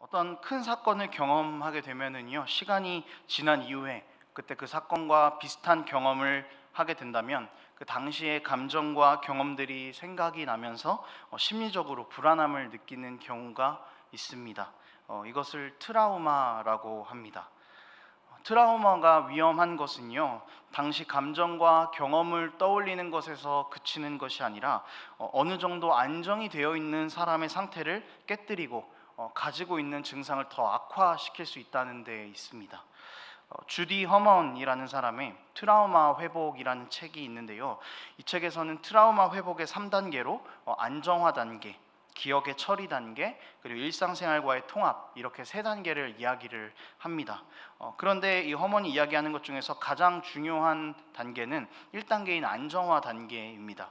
어떤 큰 사건을 경험하게 되면은요, 시간이 지난 이후에 그때 그 사건과 비슷한 경험을 하게 된다면 그 당시의 감정과 경험들이 생각이 나면서 심리적으로 불안함을 느끼는 경우가 있습니다. 이것을 트라우마라고 합니다. 트라우마가 위험한 것은요, 당시 감정과 경험을 떠올리는 것에서 그치는 것이 아니라 어느 정도 안정이 되어 있는 사람의 상태를 깨뜨리고 가지고 있는 증상을 더 악화시킬 수 있다는 데 있습니다. 주디 허먼이라는 사람의 트라우마 회복이라는 책이 있는데요. 이 책에서는 트라우마 회복의 3단계로 안정화 단계, 기억의 처리 단계, 그리고 일상생활과의 통합, 이렇게 세 단계를 이야기를 합니다. 그런데 이 허먼이 이야기하는 것 중에서 가장 중요한 단계는 1단계인 안정화 단계입니다.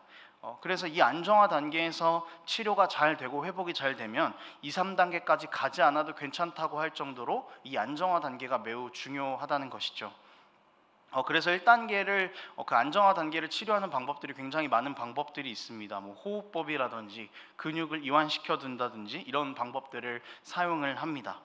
그래서 이 안정화 단계에서 치료가 잘 되고 회복이 잘 되면 2, 3단계까지 가지 않아도 괜찮다고 할 정도로 이 안정화 단계가 매우 중요하다는 것이죠. 그래서 1단계를 그 안정화 단계를 치료하는 방법들이 굉장히 많은 방법들이 있습니다. 뭐 호흡법이라든지 근육을 이완시켜 둔다든지 이런 방법들을 사용을 합니다.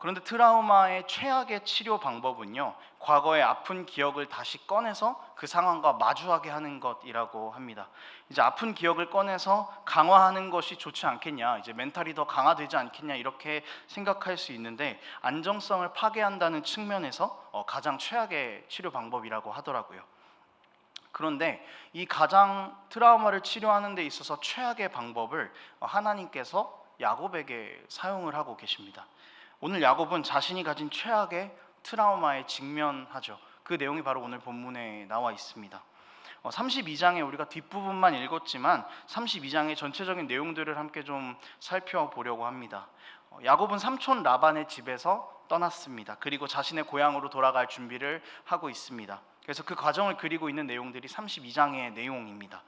그런데 트라우마의 최악의 치료 방법은요, 과거의 아픈 기억을 다시 꺼내서 그 상황과 마주하게 하는 것이라고 합니다. 이제 아픈 기억을 꺼내서 강화하는 것이 좋지 않겠냐, 이제 멘탈이 더 강화되지 않겠냐, 이렇게 생각할 수 있는데 안정성을 파괴한다는 측면에서 가장 최악의 치료 방법이라고 하더라고요. 그런데 이 가장 트라우마를 치료하는 데 있어서 최악의 방법을 하나님께서 야곱에게 사용을 하고 계십니다. 오늘 야곱은 자신이 가진 최악의 트라우마에 직면하죠. 그 내용이 바로 오늘 본문에 나와 있습니다. 32장에 우리가 뒷부분만 읽었지만 32장의 전체적인 내용들을 함께 좀 살펴보려고 합니다. 야곱은 삼촌 라반의 집에서 떠났습니다. 그리고 자신의 고향으로 돌아갈 준비를 하고 있습니다. 그래서 그 과정을 그리고 있는 내용들이 32장의 내용입니다.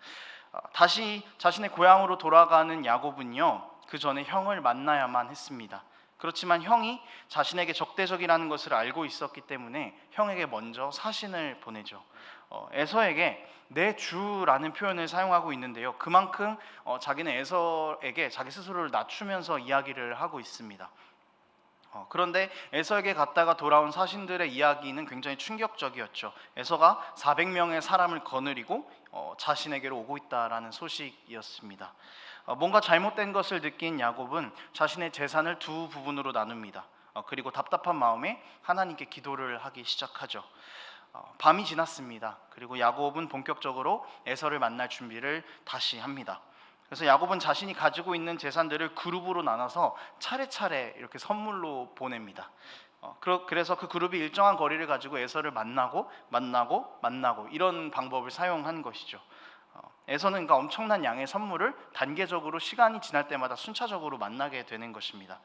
다시 자신의 고향으로 돌아가는 야곱은요, 그 전에 형을 만나야만 했습니다. 그렇지만 형이 자신에게 적대적이라는 것을 알고 있었기 때문에 형에게 먼저 사신을 보내죠. 에서에게 내 주라는 표현을 사용하고 있는데요, 그만큼 자기는 에서에게 자기 스스로를 낮추면서 이야기를 하고 있습니다. 그런데 에서에게 갔다가 돌아온 사신들의 이야기는 굉장히 충격적이었죠. 에서가 400명의 사람을 거느리고 자신에게로 오고 있다라는 소식이었습니다. 뭔가 잘못된 것을 느낀 야곱은 자신의 재산을 두 부분으로 나눕니다. 그리고 답답한 마음에 하나님께 기도를 하기 시작하죠. 밤이 지났습니다. 그리고 야곱은 본격적으로 에서를 만날 준비를 다시 합니다. 그래서 야곱은 자신이 가지고 있는 재산들을 그룹으로 나눠서 차례차례 이렇게 선물로 보냅니다. 그래서 그 그룹이 일정한 거리를 가지고 에서를 만나고 이런 방법을 사용한 것이죠. 에서는 그러니까 엄청난 양의 선물을 단계적으로 시간이 지날 때마다 순차적으로 만나게 되는 것입니다.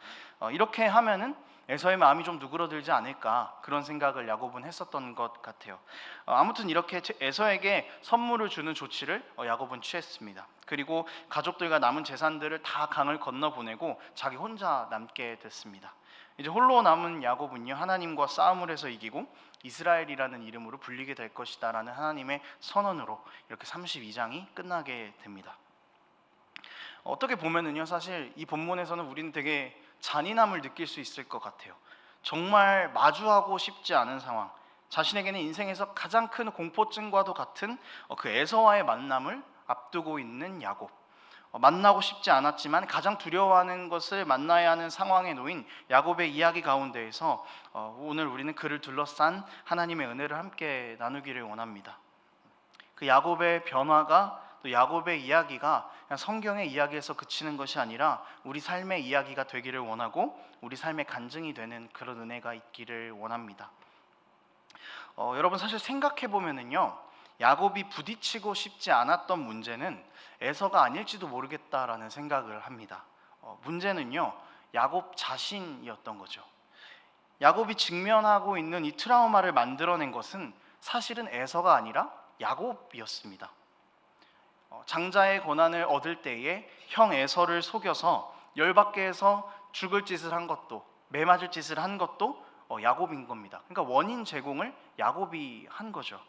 이렇게 하면은 에서의 마음이 좀 누그러들지 않을까, 그런 생각을 야곱은 했었던 것 같아요. 아무튼 이렇게 에서에게 선물을 주는 조치를 야곱은 취했습니다. 그리고 가족들과 남은 재산들을 다 강을 건너 보내고 자기 혼자 남게 됐습니다. 이제 홀로 남은 야곱은요, 하나님과 싸움을 해서 이기고 이스라엘이라는 이름으로 불리게 될 것이다라는 하나님의 선언으로 이렇게 32장이 끝나게 됩니다. 어떻게 보면은요, 사실 이 본문에서는 우리는 되게 잔인함을 느낄 수 있을 것 같아요. 정말 마주하고 싶지 않은 상황, 자신에게는 인생에서 가장 큰 공포증과도 같은 그 에서와의 만남을 앞두고 있는 야곱. 만나고 싶지 않았지만 가장 두려워하는 것을 만나야 하는 상황에 놓인 야곱의 이야기 가운데에서 오늘 우리는 그를 둘러싼 하나님의 은혜를 함께 나누기를 원합니다. 그 야곱의 변화가, 또 야곱의 이야기가 그냥 성경의 이야기에서 그치는 것이 아니라 우리 삶의 이야기가 되기를 원하고 우리 삶의 간증이 되는 그런 은혜가 있기를 원합니다. 여러분, 사실 생각해 보면은요, 야곱이 부딪히고 싶지 않았던 문제는 에서가 아닐지도 모르겠다라는 생각을 합니다. 문제는요, 야곱 자신이었던 거죠. 야곱이 직면하고 있는 이 트라우마를 만들어낸 것은 사실은 에서가 아니라 야곱이었습니다. 장자의 권한을 얻을 때에 형 에서를 속여서 열받게 해서 죽을 짓을 한 것도, 매 맞을 짓을 한 것도 야곱인 겁니다. 그러니까 원인 제공을 야곱이 한 거죠.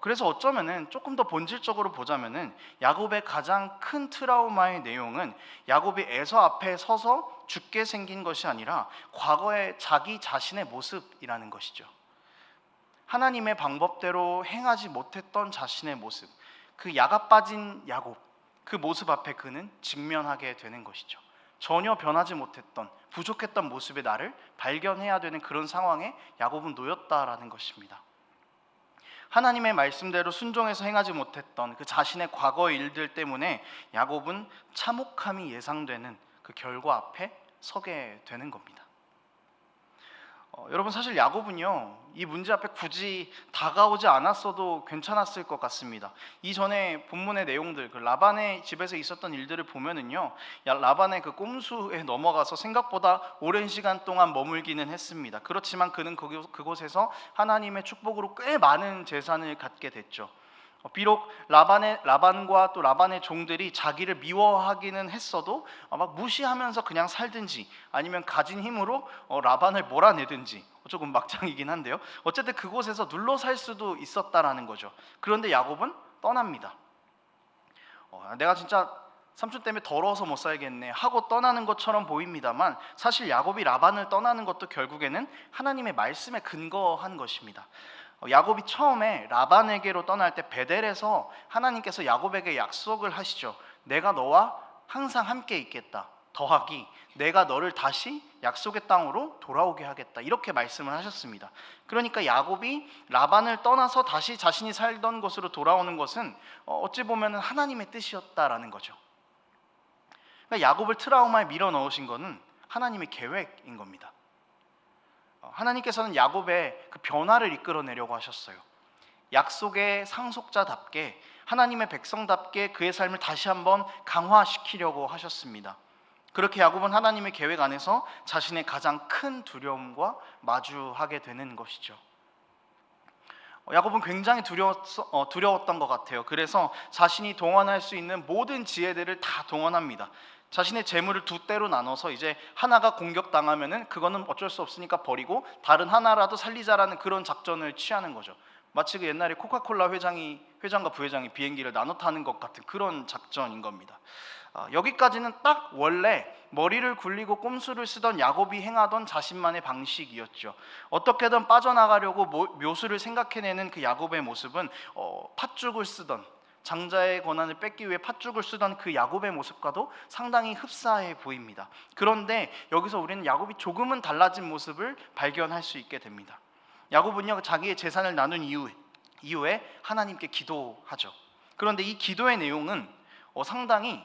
그래서 어쩌면은 조금 더 본질적으로 보자면은 야곱의 가장 큰 트라우마의 내용은 야곱이 에서 앞에 서서 죽게 생긴 것이 아니라 과거의 자기 자신의 모습이라는 것이죠. 하나님의 방법대로 행하지 못했던 자신의 모습, 그 야가 빠진 야곱, 그 모습 앞에 그는 직면하게 되는 것이죠. 전혀 변하지 못했던 부족했던 모습의 나를 발견해야 되는 그런 상황에 야곱은 놓였다라는 것입니다. 하나님의 말씀대로 순종해서 행하지 못했던 그 자신의 과거의 일들 때문에 야곱은 참혹함이 예상되는 그 결과 앞에 서게 되는 겁니다. 여러분, 사실 야곱은요 이 문제 앞에 굳이 다가오지 않았어도 괜찮았을 것 같습니다. 이전에 본문의 내용들, 그 라반의 집에서 있었던 일들을 보면은요, 라반의 그 꼼수에 넘어가서 생각보다 오랜 시간 동안 머물기는 했습니다. 그렇지만 그는 그곳에서 하나님의 축복으로 꽤 많은 재산을 갖게 됐죠. 비록 라반과 또 라반의 종들이 자기를 미워하기는 했어도 막 무시하면서 그냥 살든지 아니면 가진 힘으로 라반을 몰아내든지, 조금 막장이긴 한데요, 어쨌든 그곳에서 눌러 살 수도 있었다라는 거죠. 그런데 야곱은 떠납니다. 내가 진짜 삼촌 때문에 더러워서 못 살겠네 하고 떠나는 것처럼 보입니다만, 사실 야곱이 라반을 떠나는 것도 결국에는 하나님의 말씀에 근거한 것입니다. 야곱이 처음에 라반에게로 떠날 때 베델에서 하나님께서 야곱에게 약속을 하시죠. 내가 너와 항상 함께 있겠다. 더하기 내가 너를 다시 약속의 땅으로 돌아오게 하겠다. 이렇게 말씀을 하셨습니다. 그러니까 야곱이 라반을 떠나서 다시 자신이 살던 곳으로 돌아오는 것은 어찌 보면 하나님의 뜻이었다라는 거죠. 그러니까 야곱을 트라우마에 밀어 넣으신 것은 하나님의 계획인 겁니다. 하나님께서는 야곱의 그 변화를 이끌어내려고 하셨어요. 약속의 상속자답게, 하나님의 백성답게 그의 삶을 다시 한번 강화시키려고 하셨습니다. 그렇게 야곱은 하나님의 계획 안에서 자신의 가장 큰 두려움과 마주하게 되는 것이죠. 야곱은 굉장히 두려웠던 것 같아요. 그래서 자신이 동원할 수 있는 모든 지혜들을 다 동원합니다. 자신의 재물을 두 때로 나눠서 이제 하나가 공격당하면은 그거는 어쩔 수 없으니까 버리고 다른 하나라도 살리자라는 그런 작전을 취하는 거죠. 마치 그 옛날에 코카콜라 회장과 부회장이 비행기를 나눠 타는 것 같은 그런 작전인 겁니다. 여기까지는 딱 원래 머리를 굴리고 꼼수를 쓰던 야곱이 행하던 자신만의 방식이었죠. 어떻게든 빠져나가려고 묘수를 생각해내는 그 야곱의 모습은 팥죽을 쓰던, 장자의 권한을 뺏기 위해 팥죽을 쓰던 그 야곱의 모습과도 상당히 흡사해 보입니다. 그런데 여기서 우리는 야곱이 조금은 달라진 모습을 발견할 수 있게 됩니다. 야곱은요, 자기의 재산을 나눈 이후에 하나님께 기도하죠. 그런데 이 기도의 내용은 상당히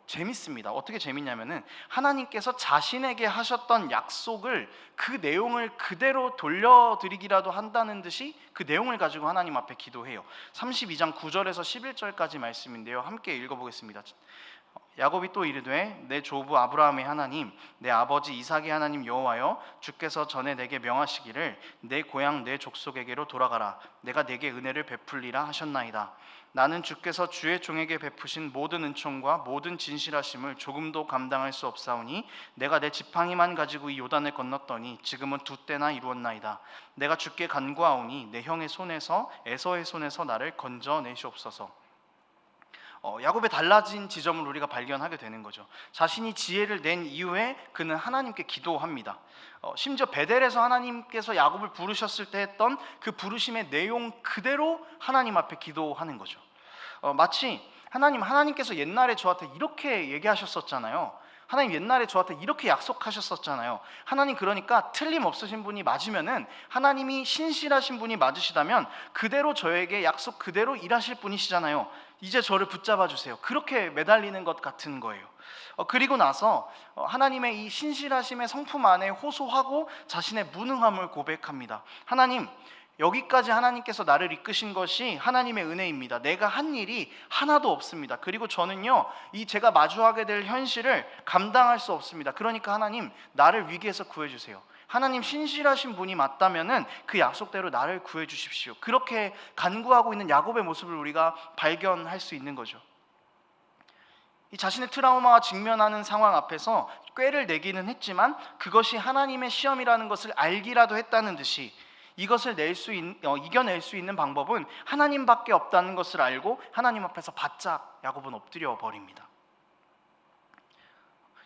재밌습니다. 어떻게 재밌냐면은 하나님께서 자신에게 하셨던 약속을, 그 내용을 그대로 돌려드리기라도 한다는 듯이 그 내용을 가지고 하나님 앞에 기도해요. 32장 9절에서 11절까지 말씀인데요, 함께 읽어보겠습니다. 야곱이 또 이르되 내 조부 아브라함의 하나님, 내 아버지 이삭의 하나님 여호와여, 주께서 전에 내게 명하시기를 내 고향 내 족속에게로 돌아가라. 내가 내게 은혜를 베풀리라 하셨나이다. 나는 주께서 주의 종에게 베푸신 모든 은총과 모든 진실하심을 조금도 감당할 수 없사오니 내가 내 지팡이만 가지고 이 요단을 건넜더니 지금은 두 때나 이루었나이다. 내가 주께 간구하오니 내 형의 손에서, 에서의 손에서 나를 건져내시옵소서. 야곱의 달라진 지점을 우리가 발견하게 되는 거죠. 자신이 지혜를 낸 이후에 그는 하나님께 기도합니다. 심지어 베델에서 하나님께서 야곱을 부르셨을 때 했던 그 부르심의 내용 그대로 하나님 앞에 기도하는 거죠. 마치 하나님께서 옛날에 저한테 이렇게 얘기하셨었잖아요. 하나님 옛날에 저한테 이렇게 약속하셨었잖아요. 하나님, 그러니까 틀림없으신 분이 맞으면은, 하나님이 신실하신 분이 맞으시다면 그대로 저에게 약속 그대로 일하실 분이시잖아요. 이제 저를 붙잡아 주세요. 그렇게 매달리는 것 같은 거예요. 그리고 나서 하나님의 이 신실하심의 성품 안에 호소하고 자신의 무능함을 고백합니다. 하나님, 여기까지 하나님께서 나를 이끄신 것이 하나님의 은혜입니다. 내가 한 일이 하나도 없습니다. 그리고 저는요, 이 제가 마주하게 될 현실을 감당할 수 없습니다. 그러니까 하나님, 나를 위기에서 구해주세요. 하나님 신실하신 분이 맞다면은 그 약속대로 나를 구해 주십시오. 그렇게 간구하고 있는 야곱의 모습을 우리가 발견할 수 있는 거죠. 이 자신의 트라우마와 직면하는 상황 앞에서 꾀를 내기는 했지만 그것이 하나님의 시험이라는 것을 알기라도 했다는 듯이 이것을 이겨낼 수 있는 방법은 하나님밖에 없다는 것을 알고 하나님 앞에서 바짝 야곱은 엎드려 버립니다.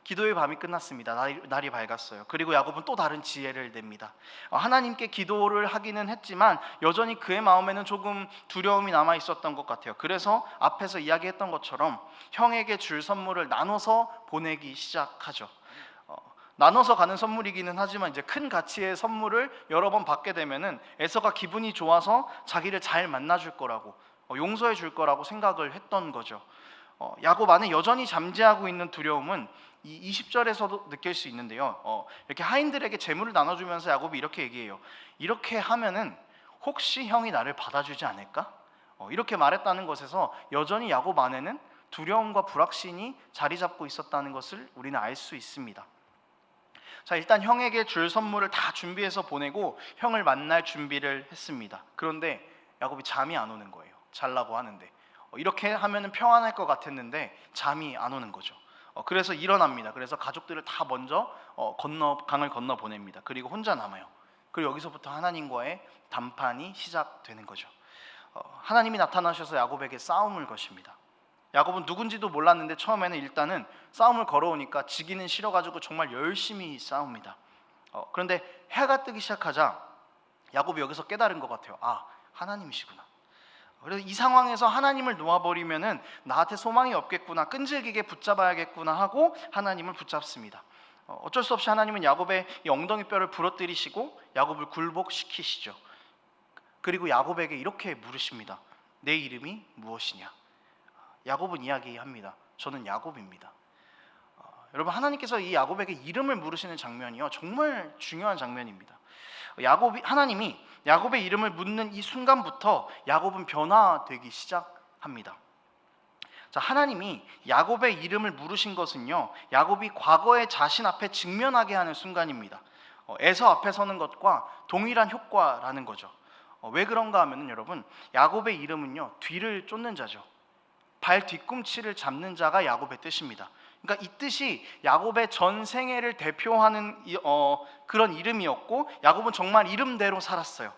기도의 밤이 끝났습니다. 날이 밝았어요. 그리고 야곱은 또 다른 지혜를 냅니다. 하나님께 기도를 하기는 했지만 여전히 그의 마음에는 조금 두려움이 남아 있었던 것 같아요. 그래서 앞에서 이야기했던 것처럼 형에게 줄 선물을 나눠서 보내기 시작하죠. 나눠서 가는 선물이기는 하지만 이제 큰 가치의 선물을 여러 번 받게 되면은 에서가 기분이 좋아서 자기를 잘 만나줄 거라고, 용서해 줄 거라고 생각을 했던 거죠. 야곱 안에 여전히 잠재하고 있는 두려움은 이 20절에서도 느낄 수 있는데요. 이렇게 하인들에게 재물을 나눠주면서 야곱이 이렇게 얘기해요. 이렇게 하면은 혹시 형이 나를 받아주지 않을까? 이렇게 말했다는 것에서 여전히 야곱 안에는 두려움과 불확신이 자리 잡고 있었다는 것을 우리는 알 수 있습니다. 자, 일단 형에게 줄 선물을 다 준비해서 보내고 형을 만날 준비를 했습니다. 그런데 야곱이 잠이 안 오는 거예요. 자려고 하는데 이렇게 하면은 평안할 것 같았는데 잠이 안 오는 거죠. 그래서 일어납니다. 그래서 가족들을 다 먼저 강을 건너 보냅니다. 그리고 혼자 남아요. 그리고 여기서부터 하나님과의 담판이 시작되는 거죠. 하나님이 나타나셔서 야곱에게 싸움을 거십니다. 야곱은 누군지도 몰랐는데 처음에는 일단은 싸움을 걸어오니까 지기는 싫어가지고 정말 열심히 싸웁니다. 그런데 해가 뜨기 시작하자 야곱이 여기서 깨달은 것 같아요. 하나님이시구나. 그래서 이 상황에서 하나님을 놓아버리면은 나한테 소망이 없겠구나, 끈질기게 붙잡아야겠구나 하고 하나님을 붙잡습니다. 어쩔 수 없이 하나님은 야곱의 이 엉덩이 뼈를 부러뜨리시고 야곱을 굴복시키시죠. 그리고 야곱에게 이렇게 물으십니다. 내 이름이 무엇이냐? 야곱은 이야기합니다. 저는 야곱입니다. 여러분, 하나님께서 이 야곱에게 이름을 물으시는 장면이요, 정말 중요한 장면입니다. 하나님이 야곱의 이름을 묻는 이 순간부터 야곱은 변화되기 시작합니다. 자, 하나님이 야곱의 이름을 물으신 것은요, 야곱이 과거의 자신 앞에 직면하게 하는 순간입니다. 에서 앞에 서는 것과 동일한 효과라는 거죠. 왜 그런가 하면은 여러분, 야곱의 이름은요, 뒤를 쫓는 자죠. 발 뒤꿈치를 잡는 자가 야곱의 뜻입니다. 그러니까 이 뜻이 야곱의 전 생애를 대표하는 그런 이름이었고, 야곱은 정말 이름대로 살았어요.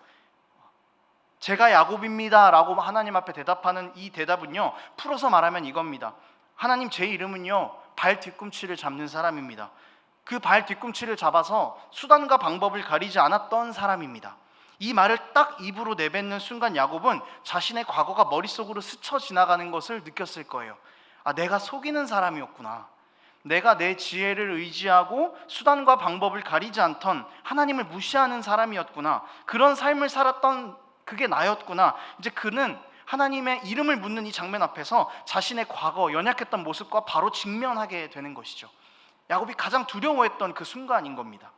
제가 야곱입니다 라고 하나님 앞에 대답하는 이 대답은요, 풀어서 말하면 이겁니다. 하나님, 제 이름은요, 발 뒤꿈치를 잡는 사람입니다. 그 발 뒤꿈치를 잡아서 수단과 방법을 가리지 않았던 사람입니다. 이 말을 딱 입으로 내뱉는 순간 야곱은 자신의 과거가 머릿속으로 스쳐 지나가는 것을 느꼈을 거예요. 내가 속이는 사람이었구나. 내가 내 지혜를 의지하고 수단과 방법을 가리지 않던 하나님을 무시하는 사람이었구나. 그런 삶을 살았던 그게 나였구나. 이제 그는 하나님의 이름을 묻는 이 장면 앞에서 자신의 과거, 연약했던 모습과 바로 직면하게 되는 것이죠. 야곱이 가장 두려워했던 그 순간인 겁니다.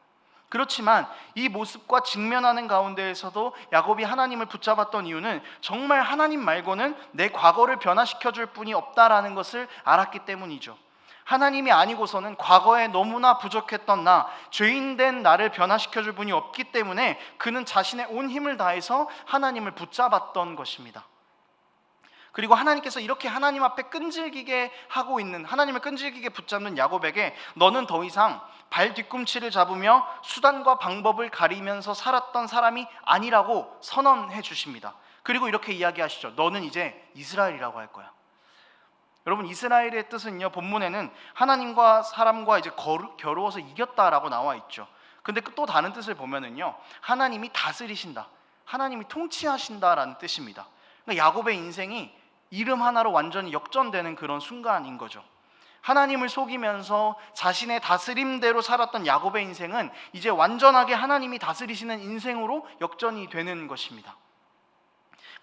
그렇지만 이 모습과 직면하는 가운데에서도 야곱이 하나님을 붙잡았던 이유는 정말 하나님 말고는 내 과거를 변화시켜줄 분이 없다라는 것을 알았기 때문이죠. 하나님이 아니고서는 과거에 너무나 부족했던 나, 죄인된 나를 변화시켜줄 분이 없기 때문에 그는 자신의 온 힘을 다해서 하나님을 붙잡았던 것입니다. 그리고 하나님께서 이렇게 하나님 앞에 끈질기게 하고 있는, 하나님을 끈질기게 붙잡는 야곱에게 너는 더 이상 발 뒤꿈치를 잡으며 수단과 방법을 가리면서 살았던 사람이 아니라고 선언해 주십니다. 그리고 이렇게 이야기하시죠. 너는 이제 이스라엘이라고 할 거야. 여러분, 이스라엘의 뜻은요, 본문에는 하나님과 사람과 이제 겨루어서 이겼다라고 나와 있죠. 근데 또 다른 뜻을 보면은요, 하나님이 다스리신다, 하나님이 통치하신다라는 뜻입니다. 그러니까 야곱의 인생이 이름 하나로 완전히 역전되는 그런 순간인 거죠. 하나님을 속이면서 자신의 다스림대로 살았던 야곱의 인생은 이제 완전하게 하나님이 다스리시는 인생으로 역전이 되는 것입니다.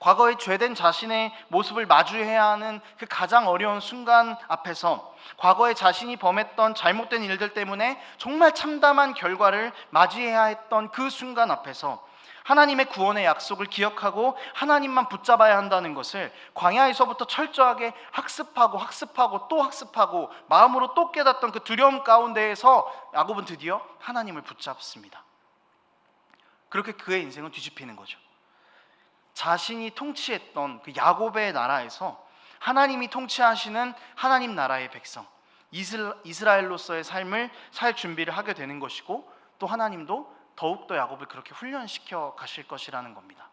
과거에 죄된 자신의 모습을 마주해야 하는 그 가장 어려운 순간 앞에서 과거에 자신이 범했던 잘못된 일들 때문에 정말 참담한 결과를 맞이해야 했던 그 순간 앞에서 하나님의 구원의 약속을 기억하고 하나님만 붙잡아야 한다는 것을 광야에서부터 철저하게 학습하고 또 학습하고 마음으로 또 깨닫던 그 두려움 가운데에서 야곱은 드디어 하나님을 붙잡습니다. 그렇게 그의 인생은 뒤집히는 거죠. 자신이 통치했던 그 야곱의 나라에서 하나님이 통치하시는 하나님 나라의 백성, 이스라엘로서의 삶을 살 준비를 하게 되는 것이고, 또 하나님도 더욱더 야곱을 그렇게 훈련시켜 가실 것이라는 겁니다.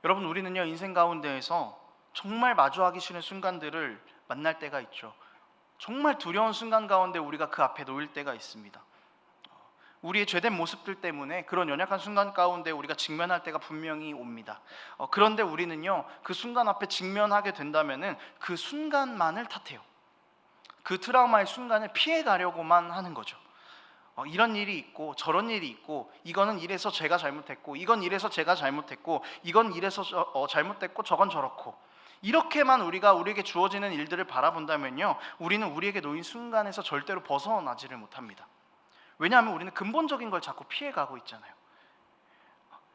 여러분, 우리는요 인생 가운데에서 정말 마주하기 싫은 순간들을 만날 때가 있죠. 정말 두려운 순간 가운데 우리가 그 앞에 놓일 때가 있습니다. 우리의 죄된 모습들 때문에 그런 연약한 순간 가운데 우리가 직면할 때가 분명히 옵니다. 그런데 우리는요 그 순간 앞에 직면하게 된다면은 그 순간만을 탓해요. 그 트라우마의 순간을 피해 가려고만 하는 거죠. 이런 일이 있고 저런 일이 있고, 이거는 이래서 제가 잘못했고, 이건 이래서 제가 잘못했고, 이건 이래서 잘못됐고, 저건 저렇고, 이렇게만 우리에게 주어지는 일들을 바라본다면요 우리는 우리에게 놓인 순간에서 절대로 벗어나지를 못합니다. 왜냐하면 우리는 근본적인 걸 자꾸 피해가고 있잖아요.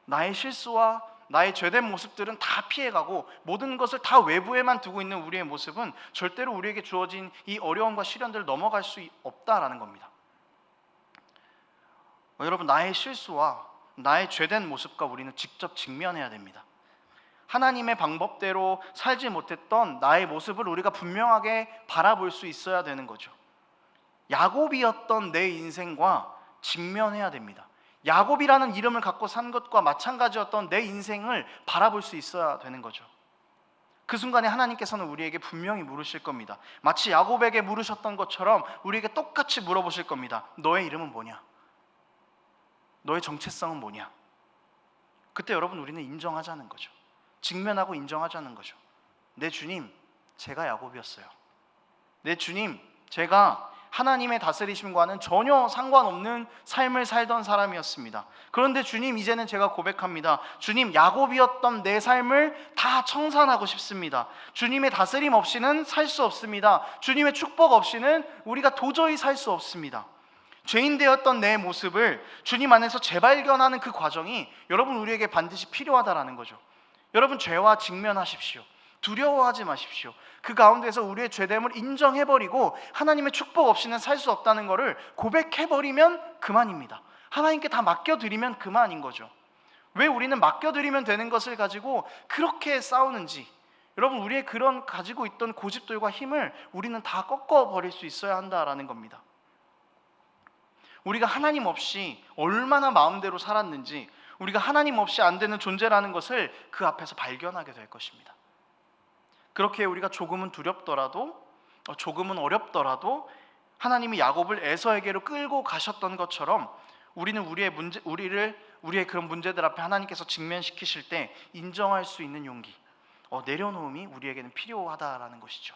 나의 실수와 나의 죄된 모습들은 다 피해가고, 모든 것을 다 외부에만 두고 있는 우리의 모습은 절대로 우리에게 주어진 이 어려움과 시련들을 넘어갈 수 없다라는 겁니다. 여러분, 나의 실수와 나의 죄된 모습과 우리는 직접 직면해야 됩니다. 하나님의 방법대로 살지 못했던 나의 모습을 우리가 분명하게 바라볼 수 있어야 되는 거죠. 야곱이었던 내 인생과 직면해야 됩니다. 야곱이라는 이름을 갖고 산 것과 마찬가지였던 내 인생을 바라볼 수 있어야 되는 거죠. 그 순간에 하나님께서는 우리에게 분명히 물으실 겁니다. 마치 야곱에게 물으셨던 것처럼 우리에게 똑같이 물어보실 겁니다. 너의 이름은 뭐냐? 너의 정체성은 뭐냐? 그때 여러분, 우리는 인정하자는 거죠. 직면하고 인정하자는 거죠. 내 주님, 제가 야곱이었어요. 내 주님, 제가 하나님의 다스리심과는 전혀 상관없는 삶을 살던 사람이었습니다. 그런데 주님, 이제는 제가 고백합니다. 주님, 야곱이었던 내 삶을 다 청산하고 싶습니다. 주님의 다스림 없이는 살 수 없습니다. 주님의 축복 없이는 우리가 도저히 살 수 없습니다. 죄인 되었던 내 모습을 주님 안에서 재발견하는 그 과정이 여러분, 우리에게 반드시 필요하다라는 거죠. 여러분, 죄와 직면하십시오. 두려워하지 마십시오. 그 가운데서 우리의 죄됨을 인정해버리고 하나님의 축복 없이는 살 수 없다는 것을 고백해버리면 그만입니다. 하나님께 다 맡겨드리면 그만인 거죠. 왜 우리는 맡겨드리면 되는 것을 가지고 그렇게 싸우는지, 여러분, 우리의 그런 가지고 있던 고집들과 힘을 우리는 다 꺾어버릴 수 있어야 한다라는 겁니다. 우리가 하나님 없이 얼마나 마음대로 살았는지, 우리가 하나님 없이 안 되는 존재라는 것을 그 앞에서 발견하게 될 것입니다. 그렇게 우리가 조금은 두렵더라도, 조금은 어렵더라도 하나님이 야곱을 에서에게로 끌고 가셨던 것처럼 우리는 우리의 그런 문제들 앞에 하나님께서 직면시키실 때 인정할 수 있는 용기, 내려놓음이 우리에게는 필요하다라는 것이죠.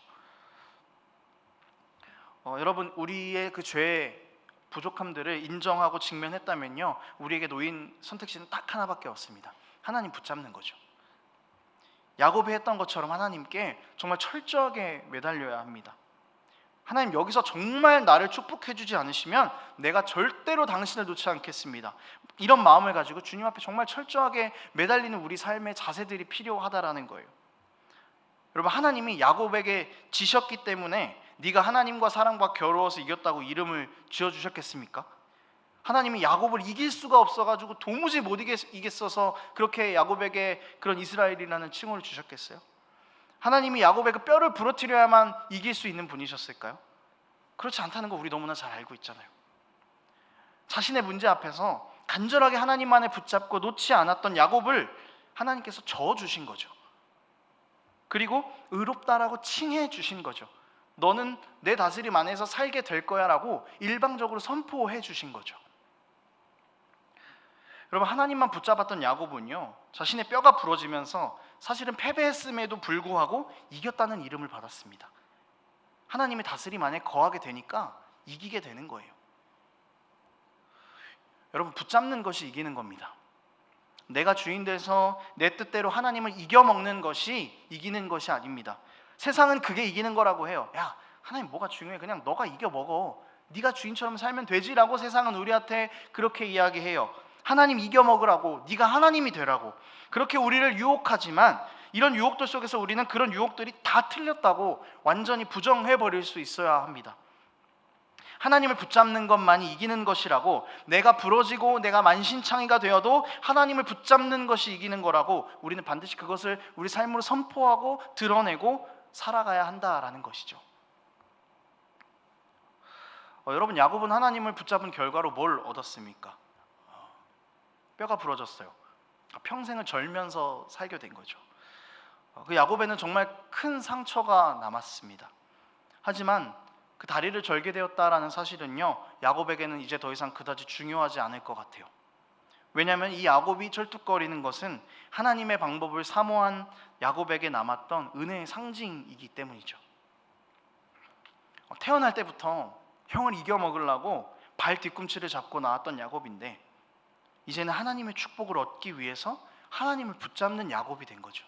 여러분, 우리의 그 죄의 부족함들을 인정하고 직면했다면요 우리에게 놓인 선택지는 딱 하나밖에 없습니다. 하나님 붙잡는 거죠. 야곱이 했던 것처럼 하나님께 정말 철저하게 매달려야 합니다. 하나님, 여기서 정말 나를 축복해 주지 않으시면 내가 절대로 당신을 놓지 않겠습니다. 이런 마음을 가지고 주님 앞에 정말 철저하게 매달리는 우리 삶의 자세들이 필요하다라는 거예요. 여러분, 하나님이 야곱에게 지셨기 때문에 네가 하나님과 사람과 겨루어서 이겼다고 이름을 지어주셨겠습니까? 하나님이 야곱을 이길 수가 없어가지고 도무지 못 이겼어서 그렇게 야곱에게 그런 이스라엘이라는 칭호를 주셨겠어요? 하나님이 야곱의 그 뼈를 부러뜨려야만 이길 수 있는 분이셨을까요? 그렇지 않다는 거 우리 너무나 잘 알고 있잖아요. 자신의 문제 앞에서 간절하게 하나님만에 붙잡고 놓지 않았던 야곱을 하나님께서 저어주신 거죠. 그리고 의롭다라고 칭해 주신 거죠. 너는 내 다스림 안에서 살게 될 거야 라고 일방적으로 선포해 주신 거죠. 여러분, 하나님만 붙잡았던 야곱은요 자신의 뼈가 부러지면서 사실은 패배했음에도 불구하고 이겼다는 이름을 받았습니다. 하나님의 다스림 안에 거하게 되니까 이기게 되는 거예요. 여러분, 붙잡는 것이 이기는 겁니다. 내가 주인 돼서 내 뜻대로 하나님을 이겨먹는 것이 이기는 것이 아닙니다. 세상은 그게 이기는 거라고 해요. 야, 하나님 뭐가 중요해? 그냥 너가 이겨먹어. 네가 주인처럼 살면 되지라고 세상은 우리한테 그렇게 이야기해요. 하나님 이겨먹으라고, 네가 하나님이 되라고 그렇게 우리를 유혹하지만, 이런 유혹들 속에서 우리는 그런 유혹들이 다 틀렸다고 완전히 부정해버릴 수 있어야 합니다. 하나님을 붙잡는 것만이 이기는 것이라고, 내가 부러지고 내가 만신창이가 되어도 하나님을 붙잡는 것이 이기는 거라고 우리는 반드시 그것을 우리 삶으로 선포하고 드러내고 살아가야 한다라는 것이죠. 여러분, 야곱은 하나님을 붙잡은 결과로 뭘 얻었습니까? 뼈가 부러졌어요. 평생을 절면서 살게 된 거죠. 그 야곱에는 정말 큰 상처가 남았습니다. 하지만 그 다리를 절게 되었다라는 사실은요, 야곱에게는 이제 더 이상 그다지 중요하지 않을 것 같아요. 왜냐하면 이 야곱이 철뚝거리는 것은 하나님의 방법을 사모한 야곱에게 남았던 은혜의 상징이기 때문이죠. 태어날 때부터 형을 이겨먹으려고 발 뒤꿈치를 잡고 나왔던 야곱인데, 이제는 하나님의 축복을 얻기 위해서 하나님을 붙잡는 야곱이 된 거죠.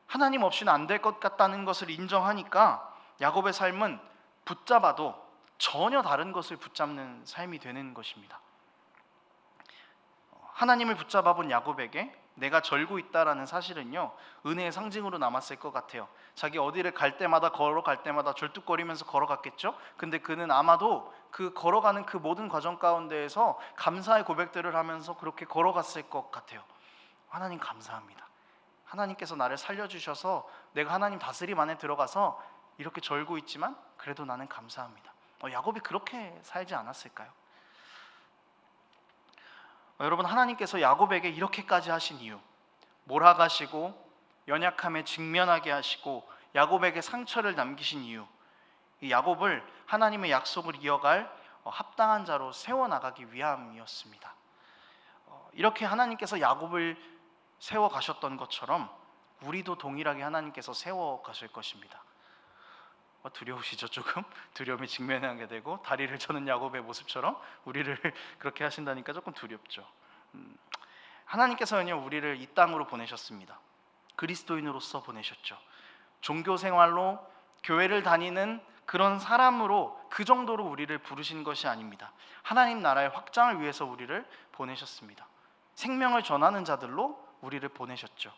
하나님 없이는 안 될 것 같다는 것을 인정하니까 야곱의 삶은 붙잡아도 전혀 다른 것을 붙잡는 삶이 되는 것입니다. 하나님을 붙잡아 본 야곱에게 내가 절고 있다라는 사실은요, 은혜의 상징으로 남았을 것 같아요. 자기 어디를 갈 때마다, 걸어갈 때마다 절뚝거리면서 걸어갔겠죠. 근데 그는 아마도 그 걸어가는 그 모든 과정 가운데에서 감사의 고백들을 하면서 그렇게 걸어갔을 것 같아요. 하나님 감사합니다. 하나님께서 나를 살려주셔서 내가 하나님 다스림 안에 들어가서 이렇게 절고 있지만 그래도 나는 감사합니다. 야곱이 그렇게 살지 않았을까요? 여러분, 하나님께서 야곱에게 이렇게까지 하신 이유, 몰아가시고 연약함에 직면하게 하시고 야곱에게 상처를 남기신 이유, 이 야곱을 하나님의 약속을 이어갈 합당한 자로 세워나가기 위함이었습니다. 이렇게 하나님께서 야곱을 세워가셨던 것처럼 우리도 동일하게 하나님께서 세워가실 것입니다. 두려우시죠? 조금 두려움에 직면하게 되고 다리를 저는 야곱의 모습처럼 우리를 그렇게 하신다니까 조금 두렵죠. 하나님께서는요, 우리를 이 땅으로 보내셨습니다. 그리스도인으로서 보내셨죠. 종교 생활로 교회를 다니는 그런 사람으로 그 정도로 우리를 부르신 것이 아닙니다. 하나님 나라의 확장을 위해서 우리를 보내셨습니다. 생명을 전하는 자들로 우리를 보내셨죠.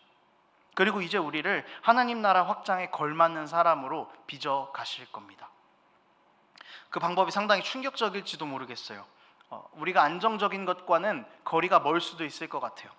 그리고 이제 우리를 하나님 나라 확장에 걸맞는 사람으로 빚어 가실 겁니다. 그 방법이 상당히 충격적일지도 모르겠어요. 우리가 안정적인 것과는 거리가 멀 수도 있을 것 같아요.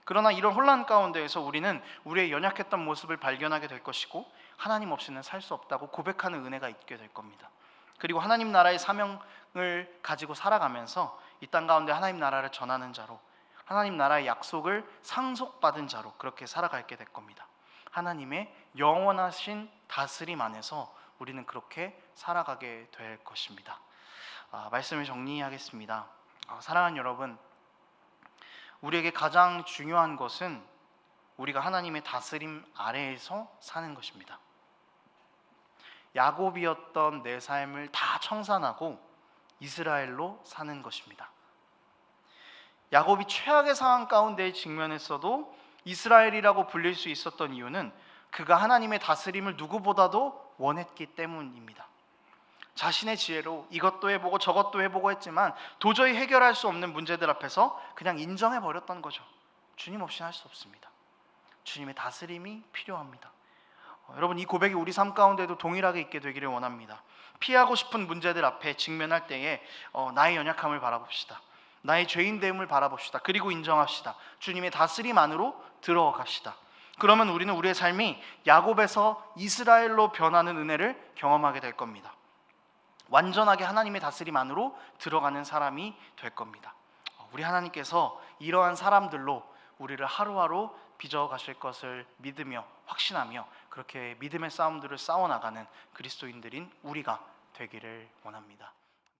그러나 이런 혼란 가운데에서 우리는 우리의 연약했던 모습을 발견하게 될 것이고, 하나님 없이는 살 수 없다고 고백하는 은혜가 있게 될 겁니다. 그리고 하나님 나라의 사명을 가지고 살아가면서 이 땅 가운데 하나님 나라를 전하는 자로, 하나님 나라의 약속을 상속받은 자로 그렇게 살아가게 될 겁니다. 하나님의 영원하신 다스림 안에서 우리는 그렇게 살아가게 될 것입니다. 말씀을 정리하겠습니다. 사랑하는 여러분, 우리에게 가장 중요한 것은 우리가 하나님의 다스림 아래에서 사는 것입니다. 야곱이었던 내 삶을 다 청산하고 이스라엘로 사는 것입니다. 야곱이 최악의 상황 가운데 직면했어도 이스라엘이라고 불릴 수 있었던 이유는 그가 하나님의 다스림을 누구보다도 원했기 때문입니다. 자신의 지혜로 이것도 해보고 저것도 해보고 했지만 도저히 해결할 수 없는 문제들 앞에서 그냥 인정해버렸던 거죠. 주님 없이는 할 수 없습니다. 주님의 다스림이 필요합니다. 여러분, 이 고백이 우리 삶 가운데도 동일하게 있게 되기를 원합니다. 피하고 싶은 문제들 앞에 직면할 때에 나의 연약함을 바라봅시다. 나의 죄인됨을 바라봅시다. 그리고 인정합시다. 주님의 다스림 안으로 들어갑시다. 그러면 우리는 우리의 삶이 야곱에서 이스라엘로 변하는 은혜를 경험하게 될 겁니다. 완전하게 하나님의 다스림 안으로 들어가는 사람이 될 겁니다. 우리 하나님께서 이러한 사람들로 우리를 하루하루 빚어가실 것을 믿으며 확신하며 그렇게 믿음의 싸움들을 싸워나가는 그리스도인들인 우리가 되기를 원합니다.